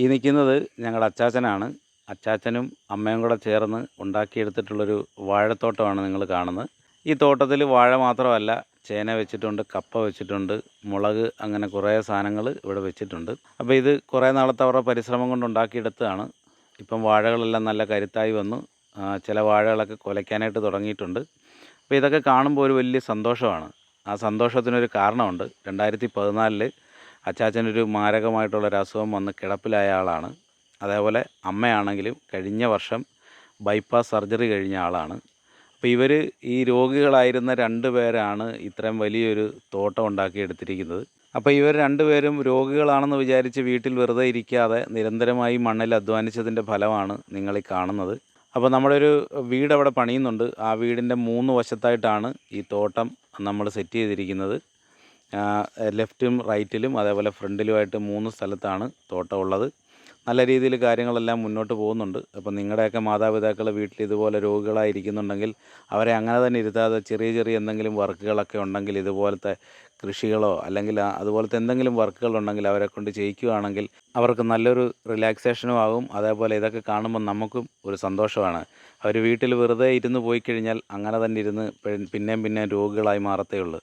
ഈ നിൽക്കുന്നത് ഞങ്ങളുടെ അച്ചാച്ചനാണ്. അച്ചാച്ചനും അമ്മയും കൂടെ ചേർന്ന് ഉണ്ടാക്കിയെടുത്തിട്ടുള്ളൊരു വാഴത്തോട്ടമാണ് നിങ്ങൾ കാണുന്നത്. ഈ തോട്ടത്തിൽ വാഴ മാത്രമല്ല, ചേന വെച്ചിട്ടുണ്ട്, കപ്പ വെച്ചിട്ടുണ്ട്, മുളക്, അങ്ങനെ കുറേ സാധനങ്ങൾ ഇവിടെ വെച്ചിട്ടുണ്ട്. അപ്പോൾ ഇത് കുറേ നാളത്തെ അവരുടെ പരിശ്രമം കൊണ്ട് ഉണ്ടാക്കിയെടുത്തതാണ്. ഇപ്പം വാഴകളെല്ലാം നല്ല കരുത്തായി വന്നു. ചില വാഴകളൊക്കെ കുലയ്ക്കാനായിട്ട് തുടങ്ങിയിട്ടുണ്ട്. അപ്പോൾ ഇതൊക്കെ കാണുമ്പോൾ ഒരു വലിയ സന്തോഷമാണ്. ആ സന്തോഷത്തിനൊരു കാരണമുണ്ട്. 2014 അച്ചാച്ചനൊരു മാരകമായിട്ടുള്ളൊരു അസുഖം വന്ന് കിടപ്പിലായ ആളാണ്. അതേപോലെ അമ്മയാണെങ്കിലും കഴിഞ്ഞ വർഷം ബൈപ്പാസ് സർജറി കഴിഞ്ഞ ആളാണ്. അപ്പോൾ ഇവർ ഈ രോഗികളായിരുന്ന 2 പേരാണ് ഇത്രയും വലിയൊരു തോട്ടം ഉണ്ടാക്കിയെടുത്തിരിക്കുന്നത്. അപ്പോൾ ഇവർ 2 പേരും രോഗികളാണെന്ന് വിചാരിച്ച് വീട്ടിൽ വെറുതെ ഇരിക്കാതെ നിരന്തരമായി മണ്ണിൽ അധ്വാനിച്ചതിൻ്റെ ഫലമാണ് നിങ്ങളീ കാണുന്നത്. അപ്പോൾ നമ്മുടെ ഒരു വീട് അവിടെ പണിയുന്നുണ്ട്. ആ വീടിൻ്റെ 3 വശത്തായിട്ടാണ് ഈ തോട്ടം നമ്മൾ സെറ്റ് ചെയ്തിരിക്കുന്നത്. ലെഫ്റ്റും റൈറ്റിലും അതേപോലെ ഫ്രണ്ടിലുമായിട്ട് 3 സ്ഥലത്താണ് തോട്ടം ഉള്ളത്. നല്ല രീതിയിൽ കാര്യങ്ങളെല്ലാം മുന്നോട്ട് പോകുന്നുണ്ട്. അപ്പോൾ നിങ്ങളുടെയൊക്കെ മാതാപിതാക്കൾ വീട്ടിൽ ഇതുപോലെ രോഗികളായിരിക്കുന്നുണ്ടെങ്കിൽ അവരെ അങ്ങനെ തന്നെ ഇരുത്താതെ ചെറിയ ചെറിയ എന്തെങ്കിലും വർക്കുകളൊക്കെ ഉണ്ടെങ്കിൽ, ഇതുപോലത്തെ കൃഷികളോ അല്ലെങ്കിൽ അതുപോലത്തെ എന്തെങ്കിലും വർക്കുകളുണ്ടെങ്കിൽ അവരെ കൊണ്ട് ചെയ്യിക്കുകയാണെങ്കിൽ അവർക്ക് നല്ലൊരു റിലാക്സേഷനും ആകും. അതേപോലെ ഇതൊക്കെ കാണുമ്പോൾ നമുക്കും ഒരു സന്തോഷമാണ്. അവർ വീട്ടിൽ വെറുതെ ഇരുന്ന് പോയി കഴിഞ്ഞാൽ അങ്ങനെ തന്നെ ഇരുന്ന് പിന്നെയും പിന്നെയും രോഗികളായി മാറത്തേ ഉള്ളൂ.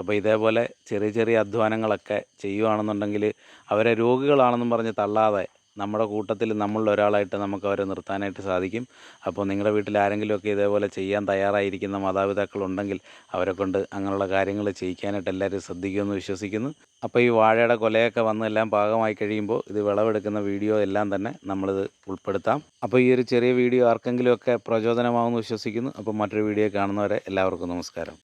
അപ്പോൾ ഇതേപോലെ ചെറിയ ചെറിയ അധ്വാനങ്ങളൊക്കെ ചെയ്യുകയാണെന്നുണ്ടെങ്കിൽ അവരെ രോഗികളാണെന്നും പറഞ്ഞ് തള്ളാതെ നമ്മുടെ കൂട്ടത്തിൽ നമ്മളിൽ ഒരാളായിട്ട് നമുക്ക് അവരെ നിർത്താനായിട്ട് സാധിക്കും. അപ്പോൾ നിങ്ങളുടെ വീട്ടിൽ ആരെങ്കിലുമൊക്കെ ഇതേപോലെ ചെയ്യാൻ തയ്യാറായിരിക്കുന്ന മാതാപിതാക്കളുണ്ടെങ്കിൽ അവരെ കൊണ്ട് അങ്ങനെയുള്ള കാര്യങ്ങൾ ചെയ്യിക്കാനായിട്ട് എല്ലാവരും ശ്രദ്ധിക്കുമെന്ന് വിശ്വസിക്കുന്നു. അപ്പോൾ ഈ വാഴയുടെ കൊലയൊക്കെ വന്ന് എല്ലാം പാകമായി കഴിയുമ്പോൾ ഇത് വിളവെടുക്കുന്ന വീഡിയോ എല്ലാം തന്നെ നമ്മളിത് ഉൾപ്പെടുത്താം. അപ്പോൾ ഈ ഒരു ചെറിയ വീഡിയോ ആർക്കെങ്കിലുമൊക്കെ പ്രചോദനമാകുമെന്ന് വിശ്വസിക്കുന്നു. അപ്പോൾ മറ്റൊരു വീഡിയോ കാണുന്നവരെ എല്ലാവർക്കും നമസ്കാരം.